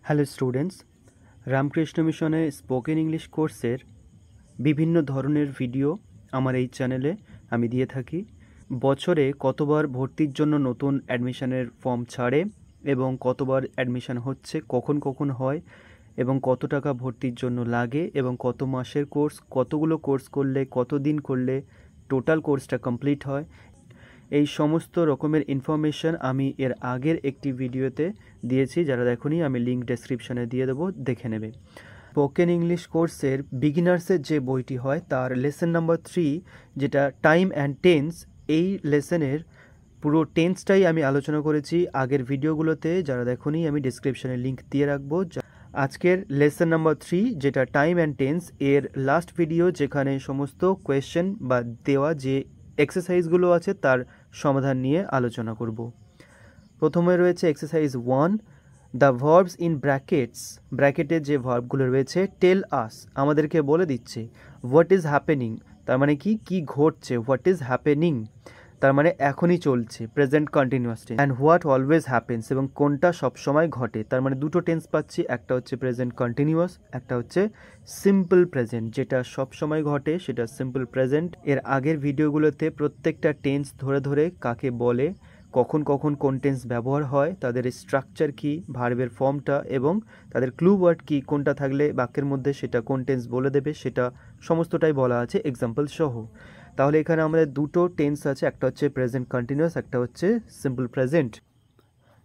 Hello students, Ramakrishna মিশনে spoken English কোর্সের বিভিন্ন ধরনের ভিডিও আমার এই চ্যানেলে আমি দিয়ে থাকি। বছরে কতবার ভর্তির জন্য নতুন অ্যাডমিশনের ফর্ম ছাড়ে এবং কতবার অ্যাডমিশন হচ্ছে, কখন কখন হয় এবং কত টাকা ভর্তির জন্য লাগে এবং কত মাসের কোর্স, কতগুলো কোর্স করলে, কত দিন করলে টোটাল কোর্সটা কমপ্লিট হয়, এই সমস্ত রকমের ইনফরমেশন আমি এর আগের একটি ভিডিওতে দিয়েছি। যারা দেখোনি আমি লিঙ্ক ডেসক্রিপশনে দিয়ে দেবো, দেখে নেবে। স্পোকেন ইংলিশ কোর্সের বিগিনার্সের যে বইটি হয় তার লেসন নাম্বার 3, যেটা টাইম অ্যান্ড টেন্স, এই লেসনের পুরো টেন্সটাই আমি আলোচনা করেছি আগের ভিডিওগুলোতে। যারা দেখোনি আমি ডেসক্রিপশনে লিঙ্ক দিয়ে রাখবো। আজকের লেসন নাম্বার 3, যেটা টাইম অ্যান্ড টেন্স, এর লাস্ট ভিডিও, যেখানে সমস্ত কোয়েশ্চেন বা দেওয়া যে এক্সারসাইজগুলো আছে তার সমাধান নিয়ে আলোচনা করব। প্রথমে রয়েছে exercise 1, the verbs in brackets. ব্র্যাকেটে যে ভার্বগুলো রয়েছে, টেল আস, আমাদেরকে বলে দিচ্ছে হোয়াট ইজ হ্যাপেনিং, তার মানে কি ঘটছে। হোয়াট ইজ হ্যাপেনিং তার মানে এখনই চলছে, present continuous tense. And what always happens, এবং কোনটা সবসময় ঘটে, তার মানে দুটো টেন্স পাচ্ছি, একটা হচ্ছে প্রেজেন্ট কন্টিনিউয়াস, একটা হচ্ছে সিম্পল প্রেজেন্ট, যেটা সবসময় ঘটে সেটা সিম্পল প্রেজেন্ট। এর আগের ভিডিওগুলোতে প্রত্যেকটা টেন্স ধরে ধরে কাকে বলে, কখন কখন কোন টেন্স ব্যবহার হয়, তাদের স্ট্রাকচার কি, ভার্বের ফর্মটা এবং তাদের ক্লু ওয়ার্ড কি, কোনটা থাকলে বাক্যের মধ্যে সেটা কোন টেন্স বলে দেবে, সেটা সমস্তটাই বলা আছে এক্সাম্পল সহ। তাহলে এখানে আমাদের দুটো টেন্স আছে, একটা হচ্ছে প্রেজেন্ট কন্টিনিউয়াস, একটা হচ্ছে simple present.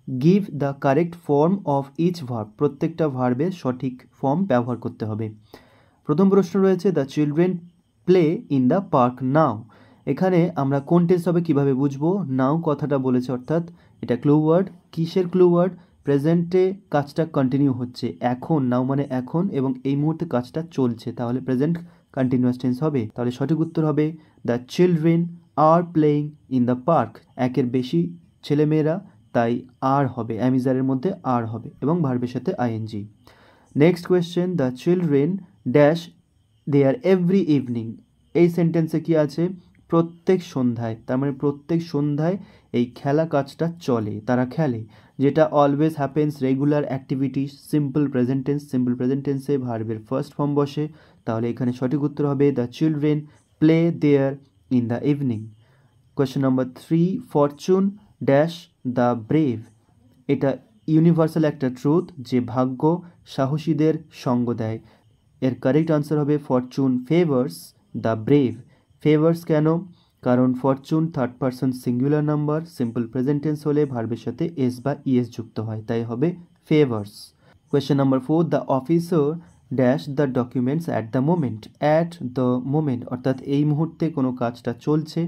Give the correct form of each verb, প্রত্যেকটা ভার্বের সঠিক ফর্ম ব্যবহার করতে হবে। প্রথম প্রশ্ন রয়েছে the children play in the park now. এখানে আমরা কোন টেন্স হবে কীভাবে বুঝবো? নাও কথাটা বলেছে, অর্থাৎ এটা ক্লু ওয়ার্ড। কিসের ক্লু ওয়ার্ড? প্রেজেন্টে কাজটা কন্টিনিউ হচ্ছে, এখন, নাও মানে এখন, এবং এই মুহূর্তে কাজটা চলছে, তাহলে প্রেজেন্ট কন্টিনিউয়াস টেন্স হবে। তাহলে সঠিক উত্তর হবে the children are playing in the park. একের বেশি ছেলেমেয়েরা, তাই আর হবে, অ্যামিজারের মধ্যে আর হবে এবং ভার্বের সাথে ING. Next question, the children dash there every evening. এই সেন্টেন্সে কি আছে? প্রত্যেক সন্ধ্যায়, তার মানে প্রত্যেক সন্ধ্যায় এই খেলা কাজটা চলে, তারা খেলে। যেটা always happens, regular activity, simple present tense, simple present টেন্সে ভার্বের ফার্স্ট ফর্ম বসে, তাহলে এখানে সঠিক উত্তর হবে the children play there in the evening. Question number 3, fortune dash the brave. এটা ইউনিভার্সাল একটা ট্রুথ যে ভাগ্য সাহসীদের সঙ্গ দেয়। এর কারেক্ট আনসার হবে fortune favours the brave. Favours কেন? কারণ fortune third person singular number, simple present tense হলে ভার্বের সাথে এস বা ইএস যুক্ত হয়, তাই হবে favours. Question number 4, the officer dash the documents at the moment. At the moment অর্থাৎ এই মুহূর্তে কোনো কাজটা চলছে,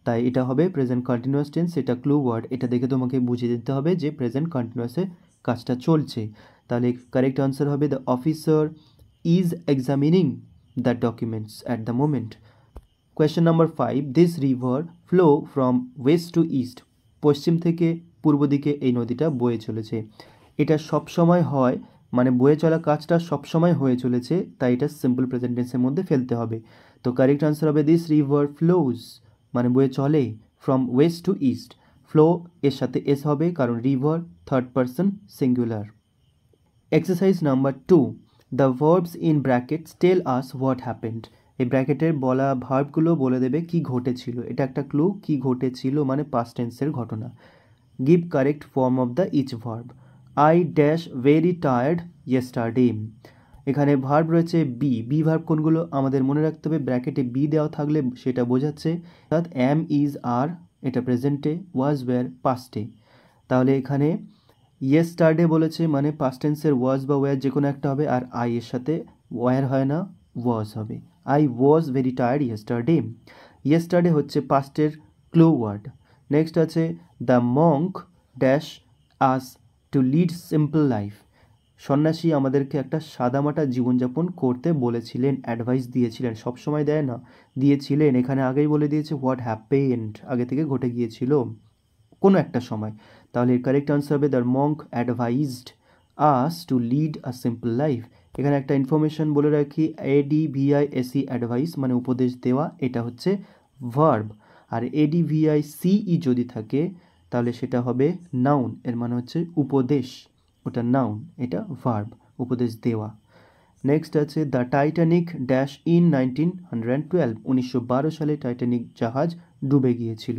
তাই এটা হবে প্রেজেন্ট কন্টিনিউয়াস টেন্স। এটা ক্লু ওয়ার্ড, এটা দেখে তোমাকে বুঝিয়ে দিতে হবে যে প্রেজেন্ট কন্টিনিউয়াসে কাজটা চলছে। তাহলে কারেক্ট আনসার হবে the officer is examining the documents at the moment. Question number 5, this river flow from west to east. পশ্চিম থেকে পূর্ব দিকে এই নদীটা বয়ে চলেছে। এটা সব সময় হয়, মানে বয়ে চলা কাজটা সব সময় হয়ে চলেছে, তাই এটা সিম্পল প্রেজেন্ট টেন্সের মধ্যে ফেলতে হবে। তো কারেক্ট আনসার হবে দিস রিভার ফ্লোজ, মানে বয়ে চলে, from west to east. Flow এর সাথে এস হবে কারণ river third person singular. Exercise number 2, the verbs in brackets tell us what happened. এই ব্র্যাকেটের বলা ভার্বগুলো বলে দেবে কি ঘটেছিল। এটা একটা ক্লু, কি ঘটেছিল মানে পাস্ট টেন্সের ঘটনা। Give correct form of the each verb. I dash very tired yesterday. এখানে ভার্ব রয়েছে বি। বি ভার্ব কোনগুলো আমাদের মনে রাখতে হবে, ব্র্যাকেটে বি দেওয়া থাকলে সেটা বোঝাচ্ছে, অর্থাৎ অ্যাম, ইজ, আর, এটা প্রেজেন্টে, ওয়াজ, ওয়্যার পাস্টে। তাহলে এখানে ইয়েস্টারডে বলেছে মানে পাস্ট টেন্সের ওয়াজ বা ওয়্যার যে কোনো একটা হবে, আর আই এর সাথে ওয়্যার হয় না, ওয়াজ হবে। I was very tired yesterday. Yesterday হচ্ছে পাস্টের ক্লু ওয়ার্ড। নেক্সট আছে the Monk dash us to lead simple life. সন্ন্যাসী আমাদেরকে একটা সাদামাটা জীবনযাপন করতে বলেছিলেন, অ্যাডভাইস দিয়েছিলেন, সবসময় দেয় না, দিয়েছিলেন। এখানে আগেই বলে দিয়েছে হোয়াট হ্যাপেন্ড, আগে থেকে ঘটে গিয়েছিল কোনো একটা সময়। তাহলে এর কারেক্ট আনসার হবে the Monk অ্যাডভাইজড us to lead a simple life. এখানে একটা ইনফরমেশন বলে রাখি, ADVISE অ্যাডভাইস মানে উপদেশ দেওয়া, এটা হচ্ছে ভার্ব। আর ADVICE যদি থাকে তাহলে সেটা হবে নাউন, এর মানে হচ্ছে উপদেশ। ওটা নাউন, এটা ভার্ব, উপদেশ দেওয়া। নেক্সট আছে দ্য টাইটানিক ড্যাশ ইন 1912, 1912 সালে টাইটানিক জাহাজ ডুবে গিয়েছিল।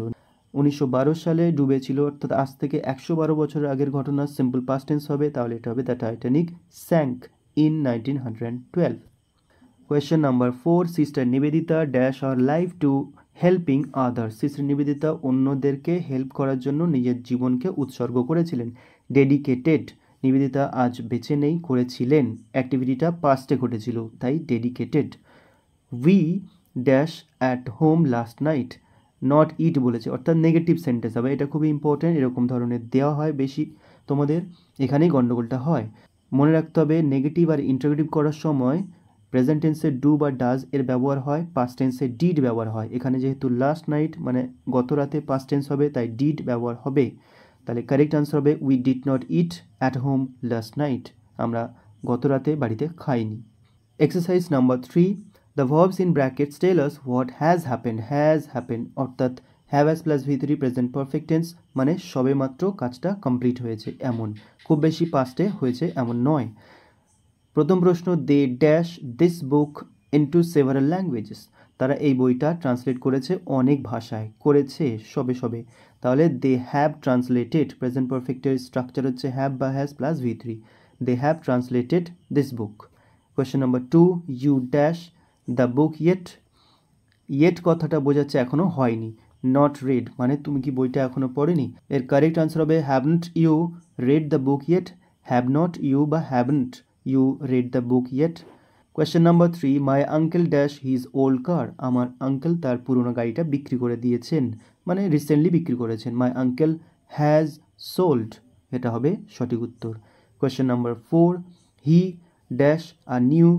1912 সালে ডুবেছিল, অর্থাৎ আজ থেকে 112 বছর আগের ঘটনা। সিম্পল পাস্ট টেন্স হবে, তাহলে এটা হবে the Titanic sank in 1912। Question number 4, sister Nivedita dash her life to helping others. Sister Nivedita অন্যদেরকে হেল্প করার জন্য নিজের জীবনকে উৎসর্গ করেছিলেন। ডেডিকেটেড, নিবেদিতা আজ বেঁচে নেই, করেছিলেন, অ্যাক্টিভিটিটা পাস্টে ঘটেছিল, তাই dedicated. We dash at home last night, not eat বলেছে, অর্থাৎ নেগেটিভ সেন্টেন্স হবে। এটা খুবই ইম্পর্টেন্ট, এরকম ধরনের দেওয়া হয় বেশি তোমাদের, এখানেই গণ্ডগোলটা হয়। মনে রাখতে হবে নেগেটিভ আর ইন্টারোগেটিভ করার সময় প্রেজেন্ট টেন্সে ডু বা ডাজ এর ব্যবহার হয়, পাস্ট টেন্সে ডিড ব্যবহার হয়। এখানে যেহেতু লাস্ট নাইট মানে গত রাতে পাস্ট টেন্স হবে, তাই ডিড ব্যবহার হবে। তাহলে কারেক্ট আনসার হবে we did not eat at home last night, আমরা গত রাতে বাড়িতে খাইনি। Exercise number 3, the verbs in brackets tell us what has happened, অর্থাৎ have has plus V three present perfect tense, মানে সবে মাত্র কাজটা কমপ্লিট হয়েছে এমন, খুব বেশি পাস্টে হয়েছে এমন নয়। প্রথম প্রশ্ন, they dash this book into several languages, তারা এই বইটা ট্রান্সলেট করেছে অনেক ভাষায়, করেছে সবে সবে, তাহলে দে হ্যাভ ট্রান্সলেটেড, প্রেজেন্ট পারফেক্টের স্ট্রাকচার হচ্ছে হ্যাভ বা has plus V three, they have translated this book. Question number 2, you dash the book yet, yet কথাটা বোঝাচ্ছে এখনো হয়নি, নট রেড মানে তুমি কি বইটা এখনো পড়েনি। এর কারেক্ট আনসার হবে haven't you read the book yet, have not you বা haven't you read the book yet. Question number 3, my uncle dash his old car, আমার আঙ্কেল তার পুরনো গাড়িটা বিক্রি করে দিয়েছেন, মানে রিসেন্টলি বিক্রি করেছেন। মাই আঙ্কেল হ্যাজ সোল্ড, এটা হবে সঠিক উত্তর। Question number 4, he dash a new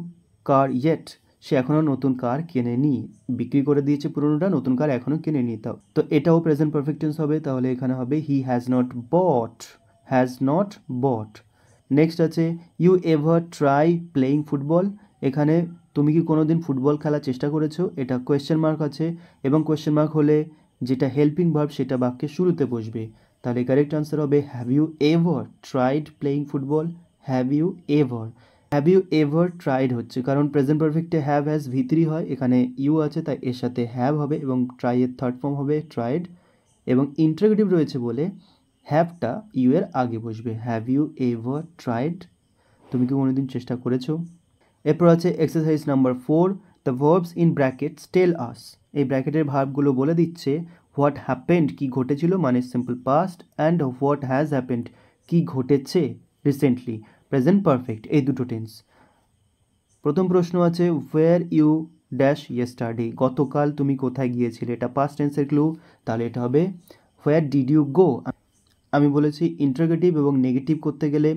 car yet, সে এখনও নতুন কার কেনেনি, বিক্রি করে দিয়েছে পুরনোটা, নতুন কার এখনও কেনেনি। তাও তো এটাও প্রেজেন্ট পারফেক্ট টেন্স হবে, তাহলে এখানে হবে he has not bought. Next আছে you ever try playing football, এখানে তুমি কি কোনোদিন ফুটবল খেলার চেষ্টা করেছো, এটা কোয়েশ্চেন মার্ক আছে, এবং কোয়েশ্চেন মার্ক হলে যেটা হেল্পিং ভার্ব সেটা বাক্যে শুরুতে বসবে, তাহলে কারেক্ট আনসার হবে have you ever tried playing football, have you ever tried হচ্ছে কারণ প্রেজেন্ট পারফেক্টে হ্যাভ হ্যাজ ভি থ্রি হয়, এখানে ইউ আছে তাই এর সাথে হ্যাভ হবে, এবং ট্রাই এর থার্ড ফর্ম হবে ট্রাইড, এবং ইন্টারোগেটিভ রয়েছে বলে হ্যাভটা ইউ এর আগে বসবে, হ্যাভ ইউ এভার ট্রাইড, তুমি কি কোনোদিন চেষ্টা করেছো। এরপর আছে exercise number 4, the verbs in brackets tell us, এই ব্র্যাকেটের ভার্বগুলো বলে দিচ্ছে হোয়াট হ্যাপেন্ড কি ঘটেছিল মানে simple past, and what has happened কি ঘটেছে রিসেন্টলি প্রেজেন্ট পারফেক্ট, এই দুটো টেন্স। প্রথম প্রশ্ন আছে ওয়্যার ইউ ড্যাশ ইয়েস্টারডে, গতকাল তুমি কোথায় গিয়েছিলে, এটা পাস্ট টেন্সের ক্লু, তাহলে এটা হবে হোয়ার ডিড ইউ গো। আমি বলেছি ইন্টারোগেটিভ এবং নেগেটিভ করতে গেলে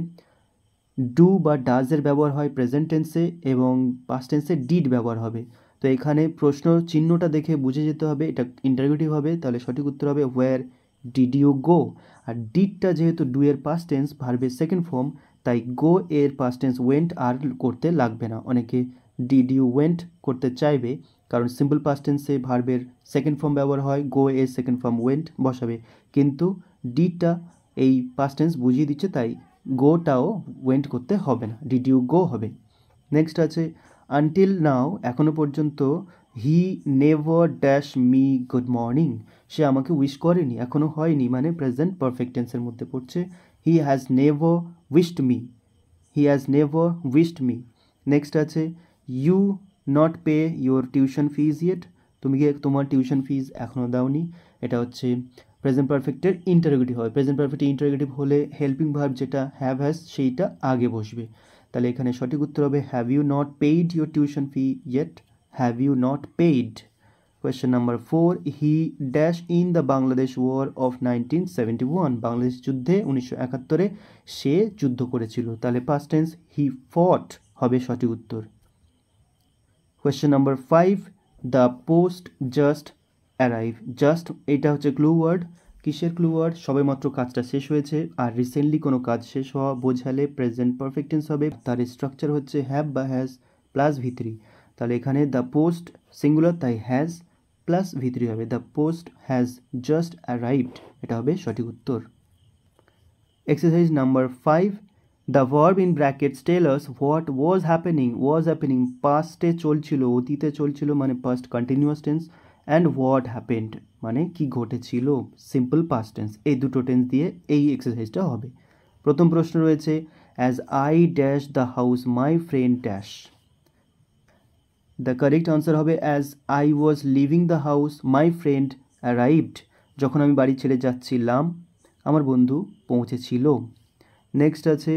ডু বা ডাজের ব্যবহার হয় প্রেজেন্ট টেন্সে, এবং পাস্ট টেন্সে ডিড ব্যবহার হবে। তো এখানে প্রশ্ন চিহ্নটা দেখে বুঝে যেতে হবে এটা ইন্টারোগেটিভ হবে, তাহলে সঠিক উত্তর হবে হোয়ার ডিড ইউ গো। আর ডিডটা যেহেতু ডু এর পাস্ট টেন্স ভার্বের সেকেন্ড ফর্ম, তাই গো এর পাস্ট টেন্স ওয়েন্ট আর করতে লাগবে না। অনেকে ডিড ইউ ওয়েন্ট করতে চাইবে, কারণ সিম্পল পাস্ট টেন্সে ভার্বের সেকেন্ড ফর্ম ব্যবহার হয়, গো এর সেকেন্ড ফর্ম ওয়েন্ট বসাবে, কিন্তু ডিডটা এই পাস্ট টেন্স বুঝিয়ে দিচ্ছে, তাই গোটাও ওয়েন্ট করতে হবে না, ডিড ইউ গো হবে। নেক্সট আছে আনটিল নাও, এখনো পর্যন্ত he never dash me good morning, সে আমাকে উইশ করেনি, এখনো হয়নি মানে প্রেজেন্ট পারফেক্ট টেন্সের মধ্যে পড়ছে, he has never wished me. Next আছে you not pay your tuition fees yet, তুমি কি তোমার টিউশন ফিজ এখনও দাওনি, এটা হচ্ছে প্রেজেন্ট পারফেক্টের ইন্টারোগেটিভ হবে। প্রেজেন্ট পারফেক্টের ইন্টারোগেটিভ হলে হেল্পিং ভার্ব যেটা হ্যাভ হ্যাজ সেইটা আগে বসবে, তাহলে এখানে সঠিক উত্তর হবে have you not paid your tuition fee yet, have you not paid. Question number 4, he dash in the Bangladesh war of 1971, Bangladesh যুদ্ধে 1971 সে যুদ্ধ করেছিল, তাহলে পাস্ট টেন্স হি ফট হবে সঠিক উত্তর। Question number 5, the post just arrive, just এটা হচ্ছে ক্লু ওয়ার্ড, কিসের ক্লু ওয়ার্ড, সবে মাত্র কাজটা শেষ হয়েছে, আর রিসেন্টলি কোনো কাজ শেষ হওয়া বোঝালে প্রেজেন্ট পারফেক্ট টেন্স হবে, তার স্ট্রাকচার হচ্ছে হ্যাভ বা হ্যাজ প্লাস ভি থ্রি, তাহলে এখানে দ্য পোস্ট সিঙ্গুলার তাই হ্যাজ প্লাস ভি থ্রি হবে, the post has just arrived, এটা হবে সঠিক উত্তর। Exercise number 5, the verb in brackets tell us what was happening পাস্টে চলছিল, অতীতে চলছিল মানে past continuous tense, and what happened মানে কি ঘটেছিল সিম্পল পাস্ট টেন্স। এই দুটো টেন্স দিয়ে এই এক্সারসাইজটা হবে। প্রথম প্রশ্ন রয়েছে as I dash the house my friend dash. The correct answer হবে as I was leaving the house my friend arrived. যখন আমি বাড়ি ছেড়ে যাচ্ছিলাম আমার বন্ধু পৌঁছেছিল। নেক্সট আছে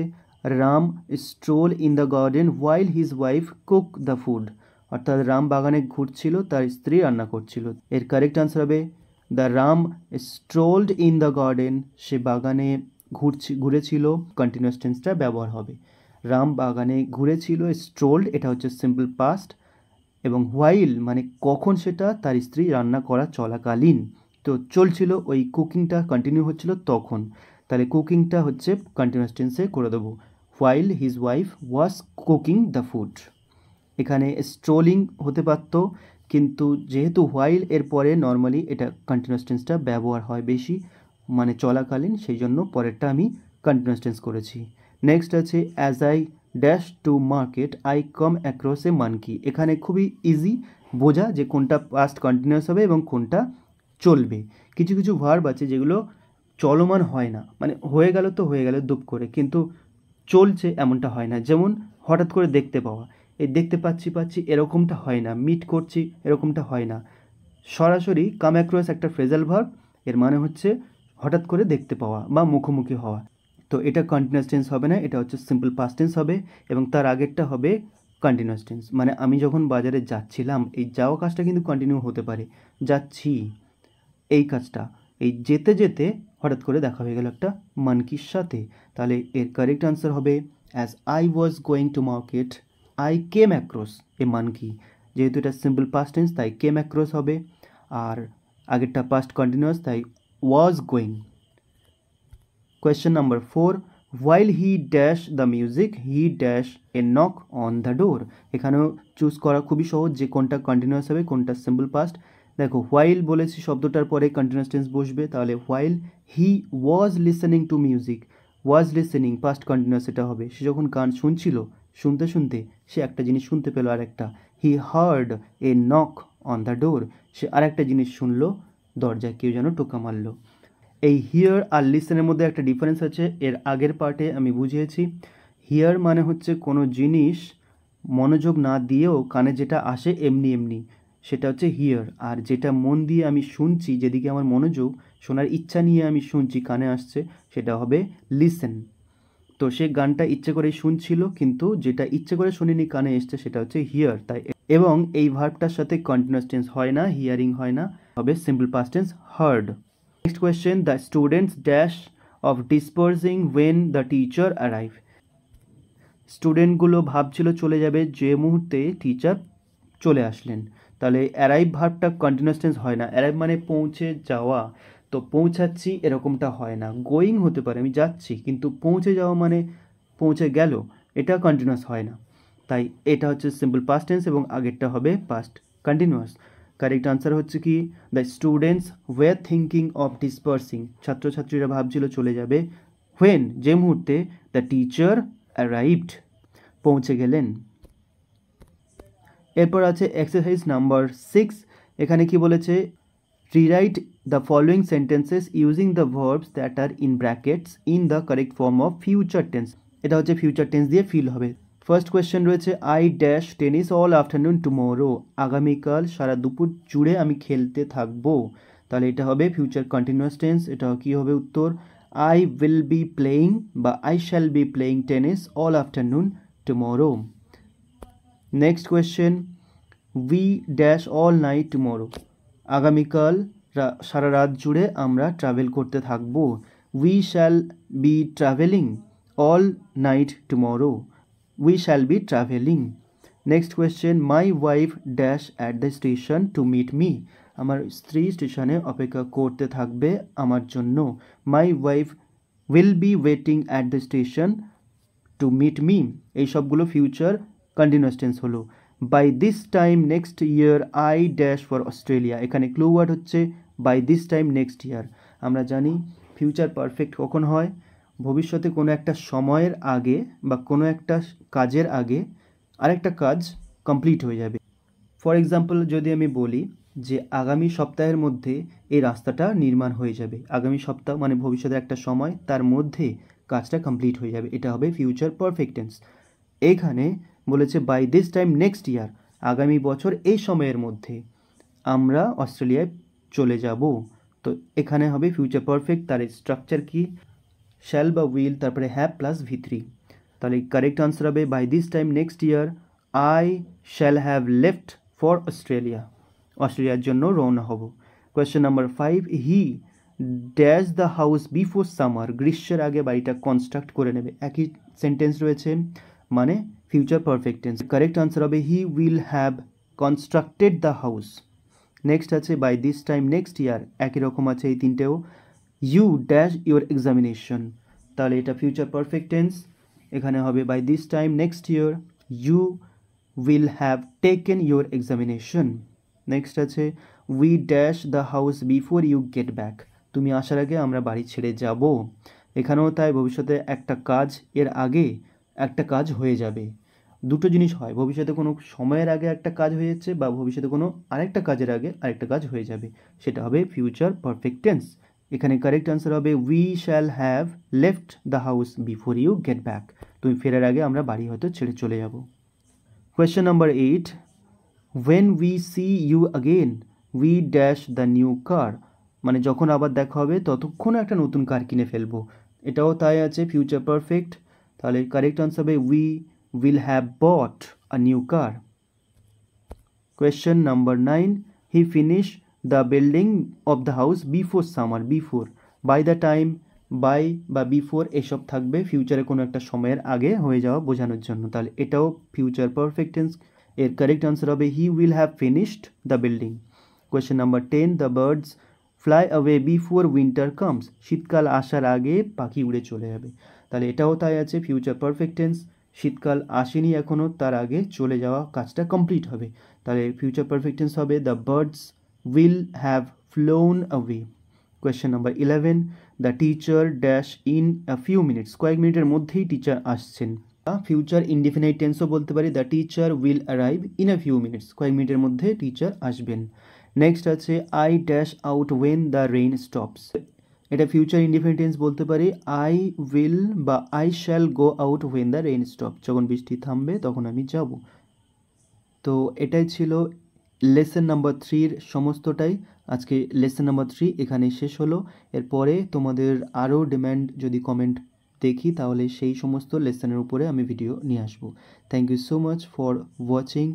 Ram stroll in the garden while his wife cook the food. অর্থাৎ রাম বাগানে ঘুরছিল, তার স্ত্রী রান্না করছিল। এর কারেক্ট আনসার হবে the Ram strolled in the garden, সে বাগানে ঘুরেছিল, কন্টিনিউয়াস টেন্সটা ব্যবহার হবে। রাম বাগানে ঘুরেছিল, স্ট্রোলড এটা হচ্ছে সিম্পল পাস্ট, এবং হোয়াইল মানে কখন, সেটা তার স্ত্রী রান্না করা চলাকালীন। তো চলছিল ওই কুকিংটা কন্টিনিউ হচ্ছিল তখন, তাহলে কুকিংটা হচ্ছে কন্টিনিউয়াস টেন্সে করে দেবো while his wife was cooking the food. এখানে স্ট্রোলিং হতে পারত, কিন্তু যেহেতু হোয়াইল এর পরে নর্মালি এটা কন্টিনিউয়াস টেন্সটা ব্যবহার হয় বেশি, মানে চলাকালীন, সেই জন্য পরেরটা আমি কন্টিনিউয়াস টেন্স করেছি। নেক্সট আছে as I dash to market I come across a monkey. এখানে খুবই ইজি বোঝা যে কোনটা পাস্ট কন্টিনিউয়াস হবে এবং কোনটা চলবে। কিছু কিছু ভার্ব আছে যেগুলো চলমান হয় না, মানে হয়ে গেল তো হয়ে গেল দুপ করে, কিন্তু চলছে এমনটা হয় না। যেমন হঠাৎ করে দেখতে পাওয়া, এই দেখতে পাচ্ছি এরকমটা হয় না, মিট করছি এরকমটা হয় না। সরাসরি কাম অ্যাক্রস একটা ফ্রেজাল ভার্ব, এর মানে হচ্ছে হঠাৎ করে দেখতে পাওয়া বা মুখোমুখি হওয়া। তো এটা কন্টিনিউয়াস টেন্স হবে না, এটা হচ্ছে সিম্পল পাস্ট টেন্স হবে, এবং তার আগেরটা হবে কন্টিনিউয়াস টেন্স। মানে আমি যখন বাজারে যাচ্ছিলাম, এই যাওয়া কাজটা কিন্তু কন্টিনিউ হতে পারে, যাচ্ছি এই কাজটা, এই যেতে যেতে হঠাৎ করে দেখা হয়ে গেল একটা মানকির সাথে। তাহলে এর কারেক্ট আনসার হবে as I was going to market I came across a monkey. যেহেতু এটা সিম্পল পাস্ট টেন্স তাই কেম অ্যাক্রস হবে, আর আগেরটা পাস্ট কন্টিনিউয়াস তাই was going. Question number 4 while he dash the music he dash a knock on the ডোর। এখানেও choose করা খুবই সহজ যে কোনটা কন্টিনিউয়াস হবে কোনটা সিম্পল পাস্ট। দেখো হোয়াইল বলেছি, শব্দটার পরে কন্টিনিউয়াস টেন্স বসবে, তাহলে while he was listening to music, was listening past continuous এটা হবে। সে যখন গান শুনছিল, শুনতে শুনতে সে একটা জিনিস শুনতে পেলো, আর একটা he heard a knock on the door, সে আর একটা জিনিস শুনলো, দরজায় কেউ যেন টোকা মারলো। এই হিয়ার আর লিসেনের মধ্যে একটা ডিফারেন্স আছে, এর আগের পার্টে আমি বুঝিয়েছি। হিয়ার মানে হচ্ছে কোনো জিনিস মনোযোগ না দিয়েও কানে যেটা আসে এমনি এমনি, সেটা হচ্ছে হিয়ার। আর যেটা মন দিয়ে আমি শুনছি, যেদিকে আমার মনোযোগ, শোনার ইচ্ছা নিয়ে আমি শুনছি, কানে আসছে, সেটা হবে লিসেন। তো সে গানটা ইচ্ছে করেই শুনছিল, কিন্তু যেটা ইচ্ছে করে শুনিনি কানে এসছে সেটা হচ্ছে হিয়ার। তাই এবং এই ভার্বটার সাথে কন্টিনিউয়াস টেন্স হয় না, হিয়ারিং হয় না, হবে simple past tense heard. Next question the students dash of dispersing when the teacher arrive. স্টুডেন্টগুলো ভাবছিল চলে যাবে যে মুহূর্তে টিচার চলে আসলেন। তাহলে অ্যারাইভ ভার্বটা কন্টিনিউয়াস টেন্স হয় না, অ্যারাইভ মানে পৌঁছে যাওয়া, তো পৌঁছাচ্ছি এরকমটা হয় না। গোয়িং হতে পারে আমি যাচ্ছি, কিন্তু পৌঁছে যাওয়া মানে পৌঁছে গেল, এটা কন্টিনিউয়াস হয় না। তাই এটা হচ্ছে সিম্পল পাস্ট টেন্স এবং আগেরটা হবে পাস্ট কন্টিনিউয়াস। কারেক্ট আনসার হচ্ছে কি the students were thinking of dispersing, ছাত্রছাত্রীরা ভাবছিল চলে যাবে, হোয়েন যে মুহূর্তে দ্য টিচার অ্যারাইভড পৌঁছে গেলেন। এরপর আছে এক্সারসাইজ নাম্বার 6। এখানে কি বলেছে rewrite the following sentences using the verbs that are in brackets in the correct form of future tense. এটা হচ্ছে ফিউচার টেন্স দিয়ে ফিল হবে। ফার্স্ট কোয়েশ্চেন রয়েছে I dash tennis all afternoon tomorrow, আগামীকাল সারা দুপুর জুড়ে আমি খেলতে থাকবো। তাহলে এটা হবে ফিউচার কন্টিনিউয়াস টেন্স। এটা কি হবে উত্তর আই উইল বি প্লেয়িং বা I shall be playing tennis all afternoon tomorrow. Next question we dash all night tomorrow, আগামীকাল সারা রাত জুড়ে আমরা ট্রাভেল করতে থাকবো। We shall be travelling all night tomorrow, we shall be travelling. Next question my wife dash at the station to meet me, আমার স্ত্রী স্টেশনে অপেক্ষা করতে থাকবে আমার জন্য। My wife will be waiting at the station to meet me, এই সবগুলো ফিউচার কন্টিনিউয়াস টেন্স হলো। By this time next year I dash for Australia, এখানে ক্লু ওয়ার্ড হচ্ছে by this time next year. আমরা জানি ফিউচার পারফেক্ট কখন হয়, ভবিষ্যতে কোনো একটা সময়ের আগে বা কোনো একটা কাজের আগে আরেকটা কাজ কমপ্লিট হয়ে যাবে। ফর এক্সাম্পল যদি আমি বলি যে আগামী সপ্তাহের মধ্যে এই রাস্তাটা নির্মাণ হয়ে যাবে, আগামী সপ্তাহ মানে ভবিষ্যতের একটা সময়, তার মধ্যে কাজটা কমপ্লিট হয়ে যাবে, এটা হবে ফিউচার পারফেক্ট টেন্স। এইখানে বলেছে by this time next year, আগামী বছর এই সময়ের মধ্যে আমরা অস্ট্রেলিয়ায় চলে যাব। তো এখানে হবে ফিউচার পারফেক্ট, তার স্ট্রাকচার কি, শ্যাল বা উইল, তারপরে হ্যাভ প্লাস V3। তাহলে কারেক্ট আনসার হবে by this time next year I shall have left for Australia, অস্ট্রেলিয়ার জন্য রওনা হব। Question number 5, he dash the house before summer, গ্রীষ্মের আগে বাড়িটা কনস্ট্রাক্ট করে নেবে, একই সেন্টেন্স রয়েছে মানে future perfect tense. Correct answer হবে he will have constructed the house. Next আছে by this time next year, একই রকম আছে এই তিনটেও। ইউ ড্যাশ ইউর এক্সামিনেশন, তাহলে এটা ফিউচার পারফেক্ট টেন্স, এখানে হবে by this time next year you will have taken your examination. Next আছে we dash the house before you get back, তুমি আসার আগে আমরা বাড়ি ছেড়ে যাব। এখানেও তাই ভবিষ্যতে একটা কাজ এর আগে একটা কাজ হয়ে যাবে, দুটো জিনিস হয়, ভবিষ্যতে কোনো সময়ের আগে একটা কাজ হয়ে যাচ্ছে বা ভবিষ্যতে কোনো আরেকটা কাজের আগে আরেকটা কাজ হয়ে যাবে, সেটা হবে ফিউচার পারফেক্ট টেন্স। এখানে কারেক্ট আনসার হবে we shall have left the house before you get back, তুমি ফেরার আগে আমরা বাড়ি হয়তো ছেড়ে চলে যাব। Question number 8, when we see you again we dash the new car, মানে যখন আবার দেখা হবে ততক্ষণ একটা নতুন কার কিনে ফেলবো, এটাও তাই আছে ফিউচার পারফেক্ট, তাহলে কারেক্ট আনসার হবে we will have bought a new car. Question number 9, he finished the building of the house before summer, before by the time, by বা বিফোর এসব থাকবে ফিউচারে কোনো একটা সময়ের আগে হয়ে যাওয়া বোঝানোর জন্য, তাহলে এটাও ফিউচার পারফেক্ট টেন্স। এর কারেক্ট আনসার হবে he will have finished the building. Question number 10, the birds fly away before winter comes, শীতকাল আসার আগে পাখি উড়ে চলে যাবে, তাহলে এটাও তাই আছে ফিউচার পারফেক্ট টেন্স, শীতকাল আসেনি এখনও, তার আগে চলে যাওয়া কাজটা কমপ্লিট হবে, তাহলে ফিউচার পারফেক্ট টেন্স হবে the birds will have flown away. Question number 11, the teacher dash in a few minutes, কয়েক মিনিটের মধ্যেই টিচার আসছেন, ফিউচার ইনডিফিনাইট টেন্সও বলতে পারি, the teacher will arrive in a few minutes, কয়েক মিনিটের মধ্যে টিচার আসবেন। নেক্সট আছে I dash out when the rain stops, এটা ফিউচার ইনডিফিনাইট টেন্স বলতে পারি, আই উইল বা I shall go out when the rain stop, যখন বৃষ্টি থামবে তখন আমি যাব। তো এটাই ছিল লেসন নাম্বার 3-র সমস্তটাই, আজকে লেসন নাম্বার 3 এখানে শেষ হলো। এরপরে তোমাদের আরও ডিম্যান্ড যদি কমেন্ট দেখি তাহলে সেই সমস্ত লেসনের উপরে আমি ভিডিও নিয়ে আসবো। Thank you so much for watching,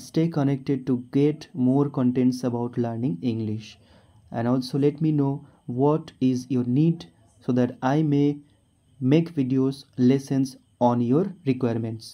stay connected to get more contents about learning English and also let me know what is your need so that I may make videos lessons on your requirements.